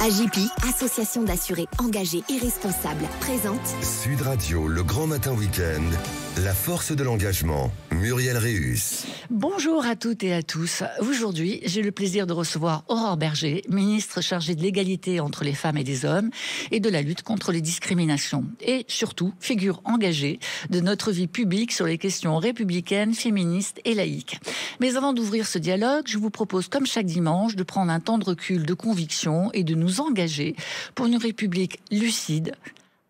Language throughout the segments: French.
AJPI, association d'assurés engagés et responsables, présente Sud Radio, le grand matin week-end, la force de l'engagement, Muriel Réus. Bonjour à toutes et à tous. Aujourd'hui, j'ai le plaisir de recevoir Aurore Bergé, ministre chargée de l'égalité entre les femmes et les hommes et de la lutte contre les discriminations. Et surtout, figure engagée de notre vie publique sur les questions républicaines, féministes et laïques. Mais avant d'ouvrir ce dialogue, je vous propose, comme chaque dimanche, de prendre un temps de recul, de conviction et de nous engager pour une république lucide,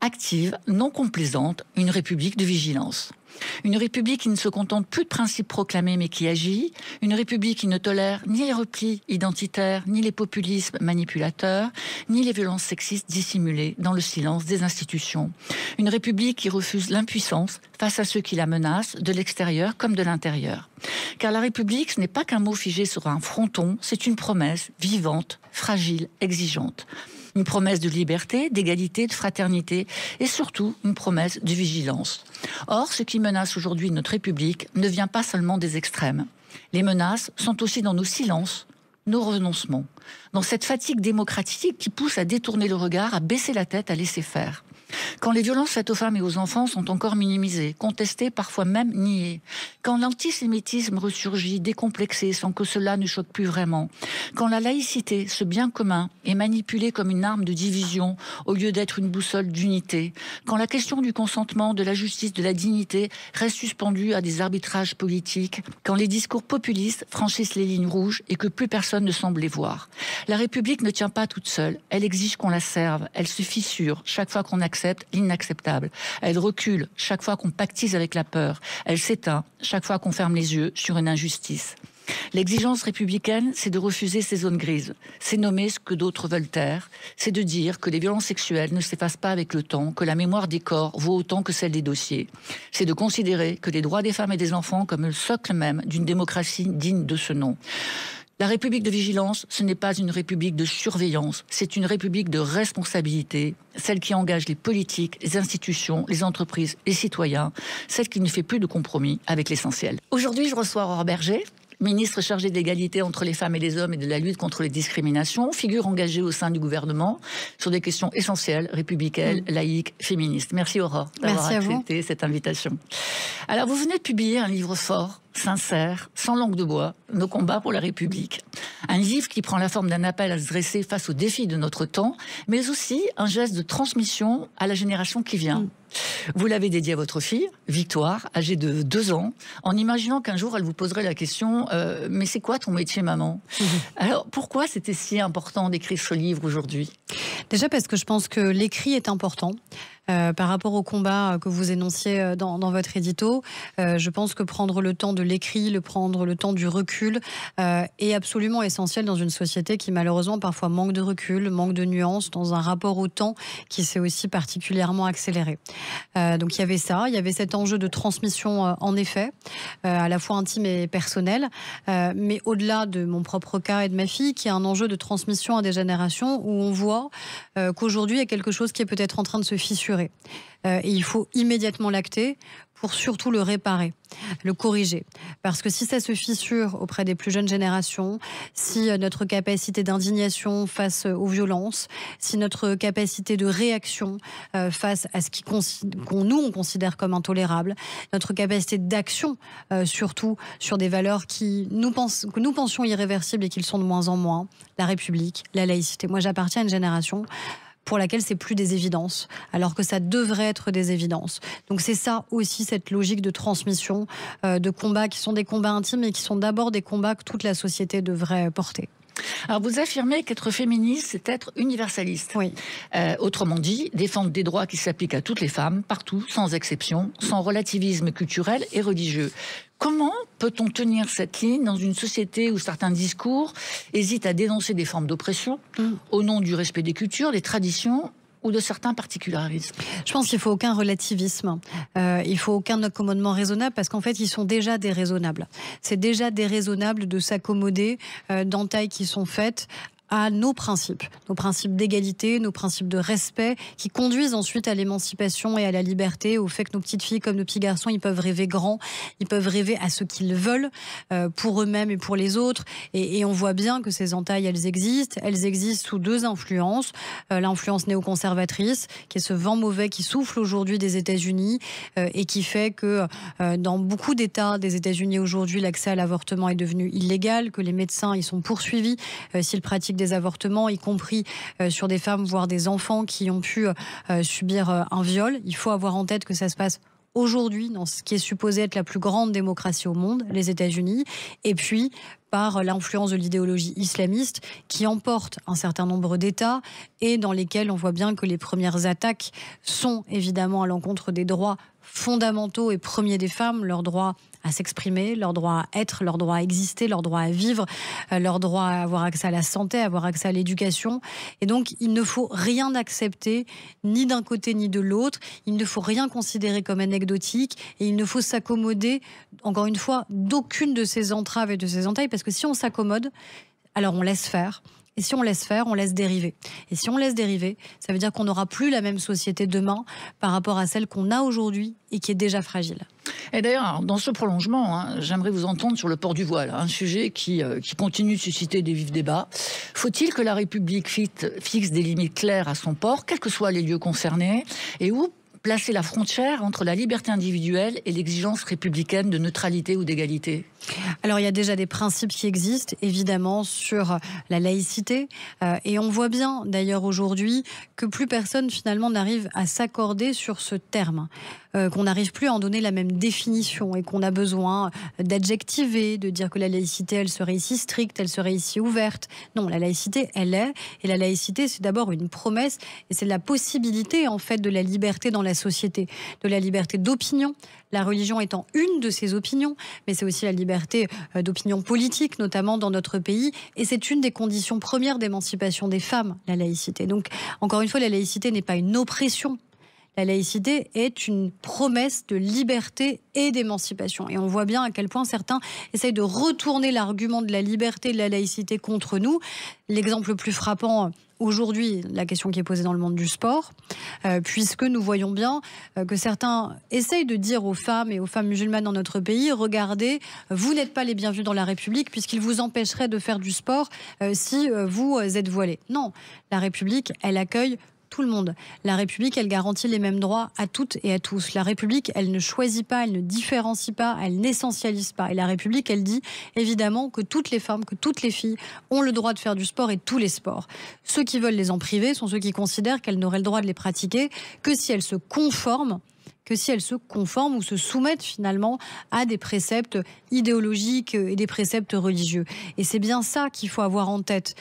active, non complaisante, une république de vigilance. Une république qui ne se contente plus de principes proclamés mais qui agit, une république qui ne tolère ni les replis identitaires, ni les populismes manipulateurs, ni les violences sexistes dissimulées dans le silence des institutions. Une république qui refuse l'impuissance face à ceux qui la menacent, de l'extérieur comme de l'intérieur. Car la république, ce n'est pas qu'un mot figé sur un fronton, c'est une promesse vivante, fragile, exigeante. Une promesse de liberté, d'égalité, de fraternité et surtout une promesse de vigilance. Or, ce qui menace aujourd'hui notre République ne vient pas seulement des extrêmes. Les menaces sont aussi dans nos silences, nos renoncements, dans cette fatigue démocratique qui pousse à détourner le regard, à baisser la tête, à laisser faire. Quand les violences faites aux femmes et aux enfants sont encore minimisées, contestées, parfois même niées. Quand l'antisémitisme ressurgit, décomplexé, sans que cela ne choque plus vraiment. Quand la laïcité, ce bien commun, est manipulée comme une arme de division au lieu d'être une boussole d'unité. Quand la question du consentement, de la justice, de la dignité reste suspendue à des arbitrages politiques. Quand les discours populistes franchissent les lignes rouges et que plus personne ne semble les voir. La République ne tient pas toute seule. Elle exige qu'on la serve. Elle se fissure chaque fois qu'on accepte l'inacceptable. Elle recule chaque fois qu'on pactise avec la peur. Elle s'éteint chaque fois qu'on ferme les yeux sur une injustice. L'exigence républicaine, c'est de refuser ces zones grises. C'est nommer ce que d'autres veulent taire. C'est de dire que les violences sexuelles ne s'effacent pas avec le temps, que la mémoire des corps vaut autant que celle des dossiers. C'est de considérer que les droits des femmes et des enfants comme le socle même d'une démocratie digne de ce nom. La République de vigilance, ce n'est pas une République de surveillance, c'est une République de responsabilité, celle qui engage les politiques, les institutions, les entreprises, les citoyens, celle qui ne fait plus de compromis avec l'essentiel. Aujourd'hui, je reçois Aurore Bergé, ministre chargée de l'égalité entre les femmes et les hommes et de la lutte contre les discriminations, figure engagée au sein du gouvernement sur des questions essentielles, républicaines, laïques, féministes. Merci Aurore d'avoir accepté cette invitation. Alors, vous venez de publier un livre fort, sincère, sans langue de bois, Nos combats pour la République. Un livre qui prend la forme d'un appel à se dresser face aux défis de notre temps, mais aussi un geste de transmission à la génération qui vient. Vous l'avez dédié à votre fille, Victoire, âgée de 2 ans, en imaginant qu'un jour elle vous poserait la question « Mais c'est quoi ton métier, maman ?» Alors, pourquoi c'était si important d'écrire ce livre aujourd'hui ? Déjà parce que je pense que l'écrit est important. Par rapport au combat que vous énonciez dans votre édito, je pense que prendre le temps de l'écrit, prendre le temps du recul est absolument essentiel dans une société qui malheureusement parfois manque de recul, manque de nuances, dans un rapport au temps qui s'est aussi particulièrement accéléré. Donc il y avait ça, il y avait cet enjeu de transmission en effet, à la fois intime et personnel, mais au-delà de mon propre cas et de ma fille, qui est un enjeu de transmission à des générations où on voit qu'aujourd'hui il y a quelque chose qui est peut-être en train de se fissurer. Et il faut immédiatement l'acter pour surtout le réparer, le corriger. Parce que si ça se fissure auprès des plus jeunes générations, si notre capacité d'indignation face aux violences, si notre capacité de réaction face à ce qu'on considère comme intolérable, notre capacité d'action surtout sur des valeurs que nous pensions irréversibles et qu'ils sont de moins en moins, la République, la laïcité. Moi, j'appartiens à une génération pour laquelle c'est plus des évidences, alors que ça devrait être des évidences. Donc c'est ça aussi, cette logique de transmission, de combats qui sont des combats intimes et qui sont d'abord des combats que toute la société devrait porter. Alors vous affirmez qu'être féministe, c'est être universaliste. Oui. Autrement dit, défendre des droits qui s'appliquent à toutes les femmes, partout, sans exception, sans relativisme culturel et religieux. Comment peut-on tenir cette ligne dans une société où certains discours hésitent à dénoncer des formes d'oppression au nom du respect des cultures, des traditions ou de certains particularismes? Je pense qu'il ne faut aucun relativisme, il ne faut aucun accommodement raisonnable, parce qu'en fait, ils sont déjà déraisonnables. C'est déjà déraisonnable de s'accommoder d'entailles qui sont faites à nos principes d'égalité, nos principes de respect, qui conduisent ensuite à l'émancipation et à la liberté, au fait que nos petites filles comme nos petits garçons, ils peuvent rêver grand, ils peuvent rêver à ce qu'ils veulent pour eux-mêmes et pour les autres. Et on voit bien que ces entailles, elles existent sous deux influences. L'influence néoconservatrice, qui est ce vent mauvais qui souffle aujourd'hui des États-Unis et qui fait que dans beaucoup d'États des États-Unis aujourd'hui, l'accès à l'avortement est devenu illégal, que les médecins ils sont poursuivis s'ils pratiquent des avortements, y compris sur des femmes, voire des enfants qui ont pu subir un viol. Il faut avoir en tête que ça se passe aujourd'hui dans ce qui est supposé être la plus grande démocratie au monde, les États-Unis, et puis par l'influence de l'idéologie islamiste qui emporte un certain nombre d'États et dans lesquels on voit bien que les premières attaques sont évidemment à l'encontre des droits fondamentaux et premiers des femmes, leur droit à s'exprimer, leur droit à être, leur droit à exister, leur droit à vivre, leur droit à avoir accès à la santé, à avoir accès à l'éducation. Et donc, il ne faut rien accepter, ni d'un côté ni de l'autre. Il ne faut rien considérer comme anecdotique et il ne faut s'accommoder, encore une fois, d'aucune de ces entraves et de ces entailles, parce que si on s'accommode, alors on laisse faire. Et si on laisse faire, on laisse dériver. Et si on laisse dériver, ça veut dire qu'on n'aura plus la même société demain par rapport à celle qu'on a aujourd'hui et qui est déjà fragile. Et d'ailleurs, dans ce prolongement, j'aimerais vous entendre sur le port du voile, un sujet qui continue de susciter des vifs débats. Faut-il que la République fixe des limites claires à son port, quels que soient les lieux concernés, et où placer la frontière entre la liberté individuelle et l'exigence républicaine de neutralité ou d'égalité ? Alors, il y a déjà des principes qui existent, évidemment, sur la laïcité. Et on voit bien, d'ailleurs, aujourd'hui, que plus personne, finalement, n'arrive à s'accorder sur ce terme. Qu'on n'arrive plus à en donner la même définition et qu'on a besoin d'adjectiver, de dire que la laïcité, elle serait ici stricte, elle serait ici ouverte. Non, la laïcité, elle est. Et la laïcité, c'est d'abord une promesse et c'est la possibilité, en fait, de la liberté dans la société, de la liberté d'opinion. La religion étant une de ces opinions, mais c'est aussi la liberté d'opinion politique, notamment dans notre pays. Et c'est une des conditions premières d'émancipation des femmes, la laïcité. Donc, encore une fois, la laïcité n'est pas une oppression. La laïcité est une promesse de liberté et d'émancipation. Et on voit bien à quel point certains essayent de retourner l'argument de la liberté et de la laïcité contre nous. L'exemple le plus frappant aujourd'hui, la question qui est posée dans le monde du sport, puisque nous voyons bien que certains essayent de dire aux femmes et aux femmes musulmanes dans notre pays, regardez, vous n'êtes pas les bienvenus dans la République puisqu'il vous empêcherait de faire du sport si vous êtes voilés. Non, la République, elle accueille tout le monde. La République, elle garantit les mêmes droits à toutes et à tous. La République, elle ne choisit pas, elle ne différencie pas, elle n'essentialise pas. Et la République, elle dit évidemment que toutes les femmes, que toutes les filles ont le droit de faire du sport et tous les sports. Ceux qui veulent les en priver sont ceux qui considèrent qu'elles n'auraient le droit de les pratiquer que si elles se conforment ou se soumettent finalement à des préceptes idéologiques et des préceptes religieux. Et c'est bien ça qu'il faut avoir en tête,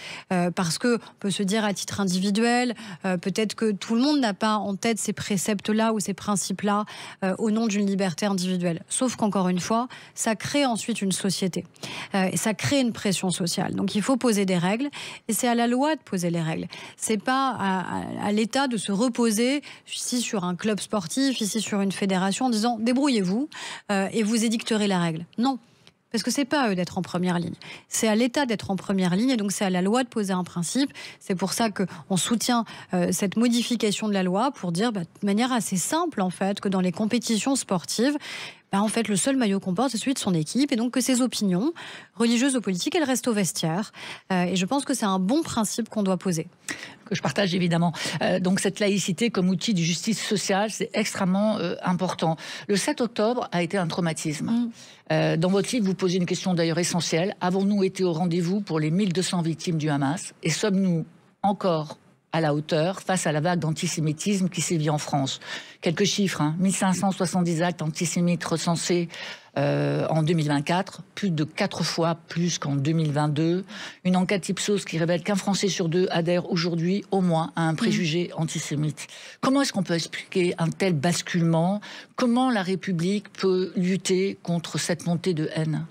parce qu'on peut se dire à titre individuel, peut-être que tout le monde n'a pas en tête ces préceptes-là ou ces principes-là au nom d'une liberté individuelle. Sauf qu'encore une fois, ça crée ensuite une société. Et ça crée une pression sociale. Donc il faut poser des règles, et c'est à la loi de poser les règles. C'est pas à l'État de se reposer ici sur un club sportif, ici sur une fédération en disant débrouillez-vous et vous édicterez la règle. Non, parce que c'est pas à eux d'être en première ligne. C'est à l'État d'être en première ligne et donc c'est à la loi de poser un principe. C'est pour ça qu'on soutient cette modification de la loi pour dire de manière assez simple en fait que dans les compétitions sportives, en fait, le seul maillot qu'on porte, c'est celui de son équipe. Et donc que ses opinions, religieuses ou politiques, elles restent au vestiaire. Et je pense que c'est un bon principe qu'on doit poser. Que je partage évidemment. Donc cette laïcité comme outil de justice sociale, c'est extrêmement important. Le 7 octobre a été un traumatisme. Dans votre livre, vous posez une question d'ailleurs essentielle. Avons-nous été au rendez-vous pour les 1200 victimes du Hamas? Et sommes-nous encore à la hauteur face à la vague d'antisémitisme qui sévit en France? Quelques chiffres, 1570 actes antisémites recensés en 2024, plus de 4 fois plus qu'en 2022. Une enquête Ipsos qui révèle qu'un Français sur 2 adhère aujourd'hui au moins à un préjugé antisémite. Comment est-ce qu'on peut expliquer un tel basculement? Comment la République peut lutter contre cette montée de haine?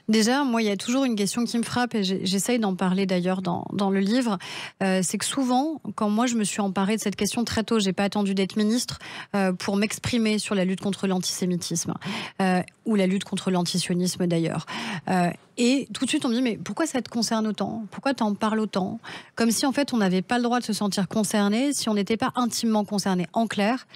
Déjà, moi, il y a toujours une question qui me frappe, et j'essaye d'en parler d'ailleurs dans le livre. C'est que souvent, quand moi je me suis emparée de cette question très tôt, j'ai pas attendu d'être ministre pour m'exprimer sur la lutte contre l'antisémitisme ou la lutte contre l'antisionisme d'ailleurs. Et tout de suite, on me dit, mais pourquoi ça te concerne autant? Pourquoi tu en parles autant? Comme si en fait, on n'avait pas le droit de se sentir concerné si on n'était pas intimement concerné. En clair,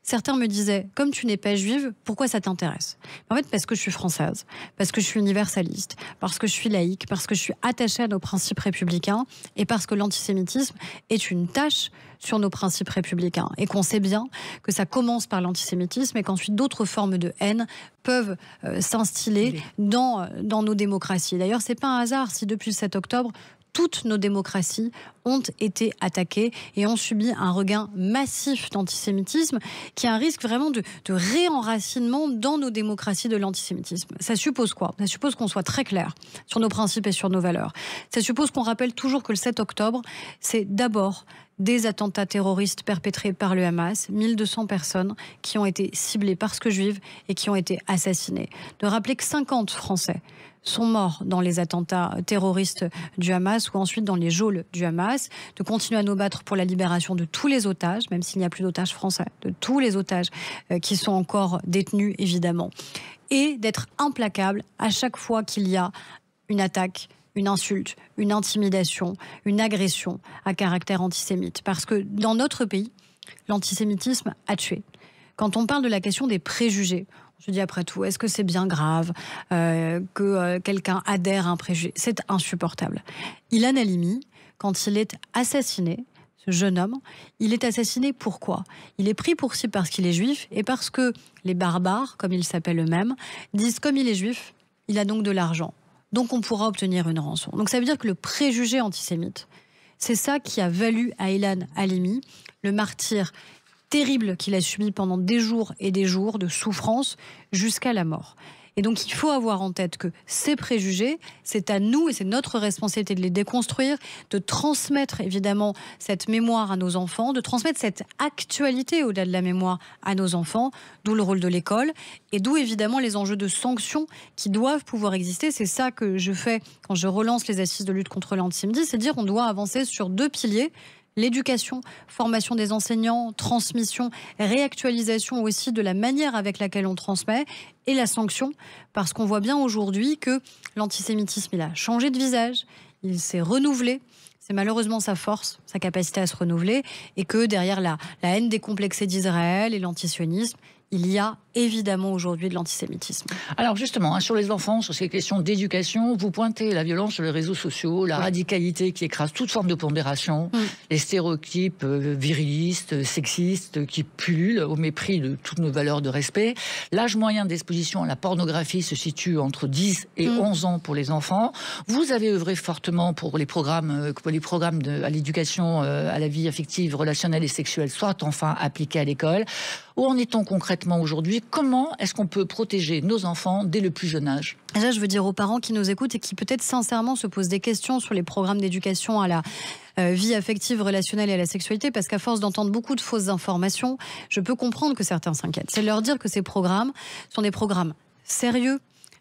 certains me disaient, comme tu n'es pas juive, pourquoi ça t'intéresse? En fait, parce que je suis française, parce que je suis universaliste, parce que je suis laïque, parce que je suis attachée à nos principes républicains et parce que l'antisémitisme est une tâche sur nos principes républicains et qu'on sait bien que ça commence par l'antisémitisme et qu'ensuite d'autres formes de haine peuvent s'instiller dans nos démocraties. D'ailleurs, c'est pas un hasard si depuis le 7 octobre, toutes nos démocraties ont été attaquées et ont subi un regain massif d'antisémitisme qui a un risque vraiment de réenracinement dans nos démocraties de l'antisémitisme. Ça suppose quoi? Ça suppose qu'on soit très clair sur nos principes et sur nos valeurs. Ça suppose qu'on rappelle toujours que le 7 octobre, c'est d'abord des attentats terroristes perpétrés par le Hamas, 1200 personnes qui ont été ciblées parce que juives et qui ont été assassinées. De rappeler que 50 Français sont morts dans les attentats terroristes du Hamas ou ensuite dans les geôles du Hamas, de continuer à nous battre pour la libération de tous les otages, même s'il n'y a plus d'otages français, de tous les otages qui sont encore détenus, évidemment, et d'être implacable à chaque fois qu'il y a une attaque, une insulte, une intimidation, une agression à caractère antisémite. Parce que dans notre pays, l'antisémitisme a tué. Quand on parle de la question des préjugés, je dis après tout, est-ce que c'est bien grave que quelqu'un adhère à un préjugé? C'est insupportable. Ilan Halimi, quand il est assassiné, ce jeune homme, il est assassiné pourquoi? Il est pris pour cible parce qu'il est juif et parce que les barbares, comme ils s'appellent eux-mêmes, disent comme il est juif, il a donc de l'argent. Donc on pourra obtenir une rançon. Donc ça veut dire que le préjugé antisémite, c'est ça qui a valu à Ilan Halimi le martyre terrible qu'il a subi pendant des jours et des jours de souffrance jusqu'à la mort. Et donc il faut avoir en tête que ces préjugés, c'est à nous et c'est notre responsabilité de les déconstruire, de transmettre évidemment cette mémoire à nos enfants, de transmettre cette actualité au-delà de la mémoire à nos enfants, d'où le rôle de l'école et d'où évidemment les enjeux de sanctions qui doivent pouvoir exister. C'est ça que je fais quand je relance les assises de lutte contre l'antisémitisme, c'est dire qu'on doit avancer sur 2 piliers. L'éducation, formation des enseignants, transmission, réactualisation aussi de la manière avec laquelle on transmet et la sanction, parce qu'on voit bien aujourd'hui que l'antisémitisme, il a changé de visage, il s'est renouvelé. C'est malheureusement sa force, sa capacité à se renouveler, et que derrière la haine décomplexée d'Israël et l'antisionisme, il y a évidemment aujourd'hui de l'antisémitisme. Alors justement, sur les enfants, sur ces questions d'éducation, vous pointez la violence sur les réseaux sociaux, la radicalité qui écrase toute forme de pondération, les stéréotypes virilistes, sexistes qui pullulent au mépris de toutes nos valeurs de respect. L'âge moyen d'exposition à la pornographie se situe entre 10 et 11 ans pour les enfants. Vous avez œuvré fortement pour les programmes à l'éducation, à la vie affective, relationnelle et sexuelle soient enfin appliqués à l'école. Où en est-on concrètement aujourd'hui? Comment est-ce qu'on peut protéger nos enfants dès le plus jeune âge? Déjà, je veux dire aux parents qui nous écoutent et qui peut-être sincèrement se posent des questions sur les programmes d'éducation à la vie affective, relationnelle et à la sexualité, parce qu'à force d'entendre beaucoup de fausses informations, je peux comprendre que certains s'inquiètent. C'est leur dire que ces programmes sont des programmes sérieux,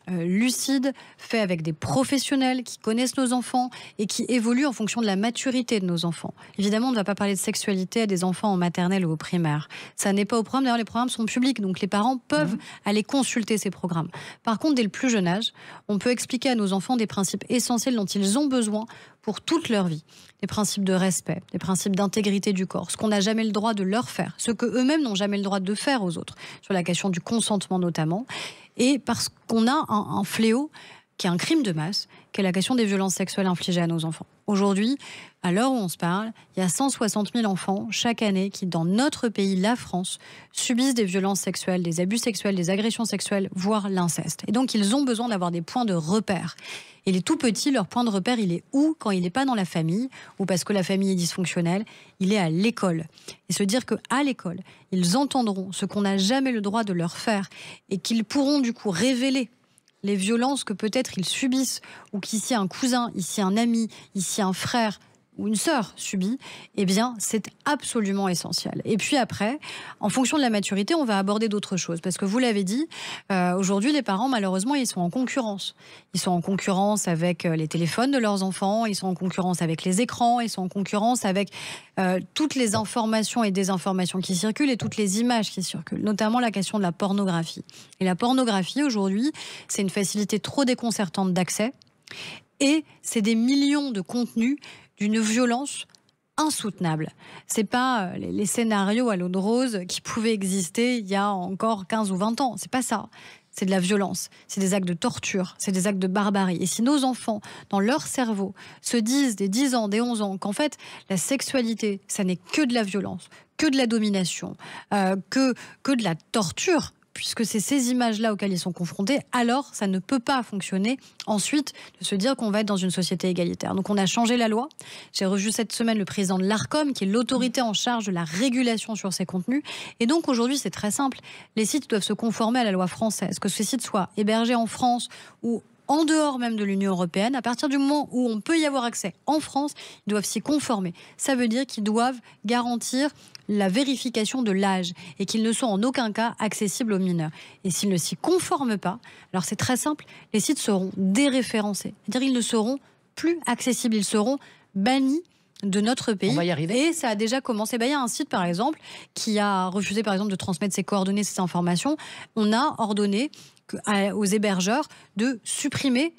lucide, fait avec des professionnels qui connaissent nos enfants et qui évoluent en fonction de la maturité de nos enfants. Évidemment, on ne va pas parler de sexualité à des enfants en maternelle ou au primaire. Ça n'est pas au programme. D'ailleurs, les programmes sont publics, donc les parents peuvent aller consulter ces programmes. Par contre, dès le plus jeune âge, on peut expliquer à nos enfants des principes essentiels dont ils ont besoin pour toute leur vie. Des principes de respect, des principes d'intégrité du corps, ce qu'on n'a jamais le droit de leur faire, ce qu'eux-mêmes n'ont jamais le droit de faire aux autres, sur la question du consentement notamment. Et parce qu'on a un fléau qui est un crime de masse, qui est la question des violences sexuelles infligées à nos enfants. Aujourd'hui, à l'heure où on se parle, il y a 160 000 enfants chaque année qui, dans notre pays, la France, subissent des violences sexuelles, des abus sexuels, des agressions sexuelles, voire l'inceste. Et donc, ils ont besoin d'avoir des points de repère. Et les tout petits, leur point de repère, il est où quand il n'est pas dans la famille, ou parce que la famille est dysfonctionnelle, il est à l'école. Et se dire qu'à l'école, ils entendront ce qu'on n'a jamais le droit de leur faire et qu'ils pourront du coup révéler les violences que peut-être ils subissent, ou qu'ici un cousin, ici un ami, ici un frère, ou une sœur subit, eh bien, c'est absolument essentiel. Et puis après, en fonction de la maturité, on va aborder d'autres choses. Parce que vous l'avez dit, aujourd'hui, les parents, malheureusement, ils sont en concurrence. Ils sont en concurrence avec les téléphones de leurs enfants, ils sont en concurrence avec les écrans, ils sont en concurrence avec toutes les informations et désinformations qui circulent et toutes les images qui circulent, notamment la question de la pornographie. Et la pornographie, aujourd'hui, c'est une facilité trop déconcertante d'accès et c'est des millions de contenus d'une violence insoutenable. C'est pas les scénarios à l'eau de rose qui pouvaient exister il y a encore 15 ou 20 ans. C'est pas ça. C'est de la violence, c'est des actes de torture, c'est des actes de barbarie. Et si nos enfants, dans leur cerveau, se disent dès 10 ans, dès 11 ans, qu'en fait, la sexualité, ça n'est que de la violence, que de la domination, que de la torture, puisque c'est ces images-là auxquelles ils sont confrontés, alors ça ne peut pas fonctionner ensuite de se dire qu'on va être dans une société égalitaire. Donc on a changé la loi. J'ai revu cette semaine le président de l'Arcom, qui est l'autorité en charge de la régulation sur ces contenus. Et donc aujourd'hui, c'est très simple. Les sites doivent se conformer à la loi française. Que ces sites soient hébergés en France ou en dehors même de l'Union européenne, à partir du moment où on peut y avoir accès en France, ils doivent s'y conformer. Ça veut dire qu'ils doivent garantir la vérification de l'âge et qu'ils ne sont en aucun cas accessibles aux mineurs. Et s'ils ne s'y conforment pas, alors c'est très simple, les sites seront déréférencés. C'est-à-dire ils ne seront plus accessibles, ils seront bannis de notre pays. On va y arriver. Et ça a déjà commencé. Il y a un site, par exemple, qui a refusé, par exemple, de transmettre ses coordonnées, ses informations. On a ordonné aux hébergeurs de supprimer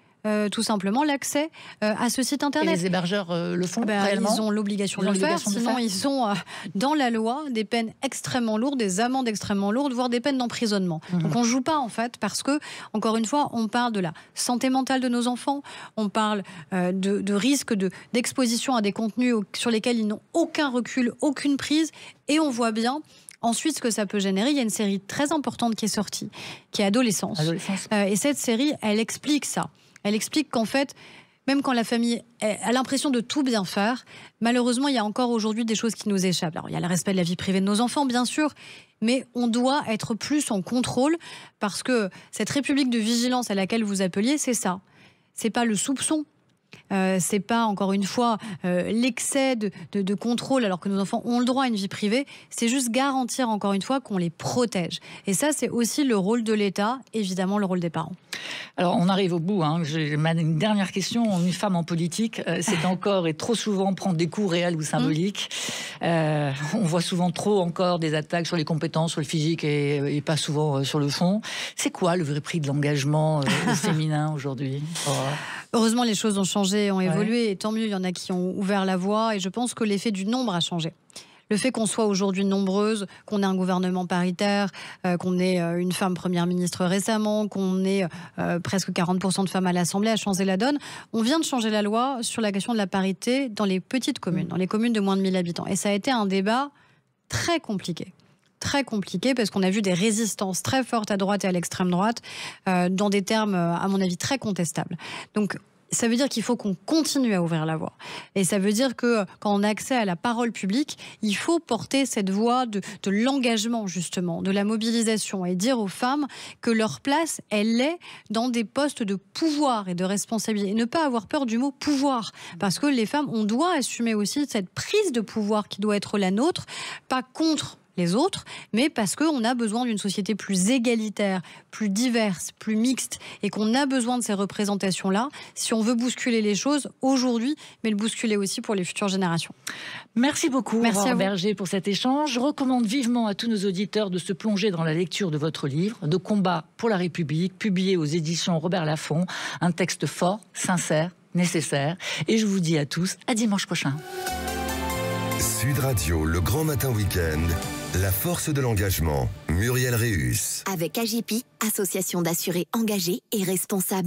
tout simplement l'accès à ce site internet. Et les hébergeurs le font réellement ? Ils ont l'obligation de le faire, sinon ils sont dans la loi des peines extrêmement lourdes, des amendes extrêmement lourdes, voire des peines d'emprisonnement. Donc on ne joue pas en fait, parce que, encore une fois, on parle de la santé mentale de nos enfants, on parle de risque d'exposition à des contenus sur lesquels ils n'ont aucun recul, aucune prise, et on voit bien ensuite ce que ça peut générer. Il y a une série très importante qui est sortie, qui est Adolescence. Et cette série, elle explique ça. Elle explique qu'en fait, même quand la famille a l'impression de tout bien faire, malheureusement, il y a encore aujourd'hui des choses qui nous échappent. Alors, il y a le respect de la vie privée de nos enfants, bien sûr, mais on doit être plus en contrôle, parce que cette république de vigilance à laquelle vous appeliez, c'est ça. C'est pas le soupçon. C'est pas, encore une fois, l'excès de contrôle alors que nos enfants ont le droit à une vie privée. C'est juste garantir, encore une fois, qu'on les protège. Et ça, c'est aussi le rôle de l'État, évidemment le rôle des parents. Alors, on arrive au bout. J'ai une dernière question. Une femme en politique, c'est encore et trop souvent prendre des coups réels ou symboliques. On voit souvent trop encore des attaques sur les compétences, sur le physique et pas souvent sur le fond. C'est quoi le vrai prix de l'engagement au féminin aujourd'hui ? Heureusement, les choses ont changé, ont évolué, et tant mieux, il y en a qui ont ouvert la voie, et je pense que l'effet du nombre a changé. Le fait qu'on soit aujourd'hui nombreuses, qu'on ait un gouvernement paritaire, qu'on ait une femme première ministre récemment, qu'on ait presque 40% de femmes à l'Assemblée, a changé la donne. On vient de changer la loi sur la question de la parité dans les petites communes, dans les communes de moins de 1000 habitants. Et ça a été un débat très compliqué. Très compliqué, parce qu'on a vu des résistances très fortes à droite et à l'extrême droite, dans des termes, à mon avis, très contestables. Donc, ça veut dire qu'il faut qu'on continue à ouvrir la voie. Et ça veut dire que quand on a accès à la parole publique, il faut porter cette voie de l'engagement, justement, de la mobilisation, et dire aux femmes que leur place, elle est dans des postes de pouvoir et de responsabilité. Et ne pas avoir peur du mot pouvoir. Parce que les femmes, on doit assumer aussi cette prise de pouvoir qui doit être la nôtre, pas contre les autres, mais parce qu'on a besoin d'une société plus égalitaire, plus diverse, plus mixte, et qu'on a besoin de ces représentations-là si on veut bousculer les choses aujourd'hui, mais le bousculer aussi pour les futures générations. Merci beaucoup, Merci Aurore Berger, pour cet échange. Je recommande vivement à tous nos auditeurs de se plonger dans la lecture de votre livre, De combat pour la République, publié aux éditions Robert Laffont. Un texte fort, sincère, nécessaire. Et je vous dis à tous, à dimanche prochain. Sud Radio, le grand matin week-end, la force de l'engagement, Muriel Réus. Avec AGEPI, association d'assurés engagés et responsables.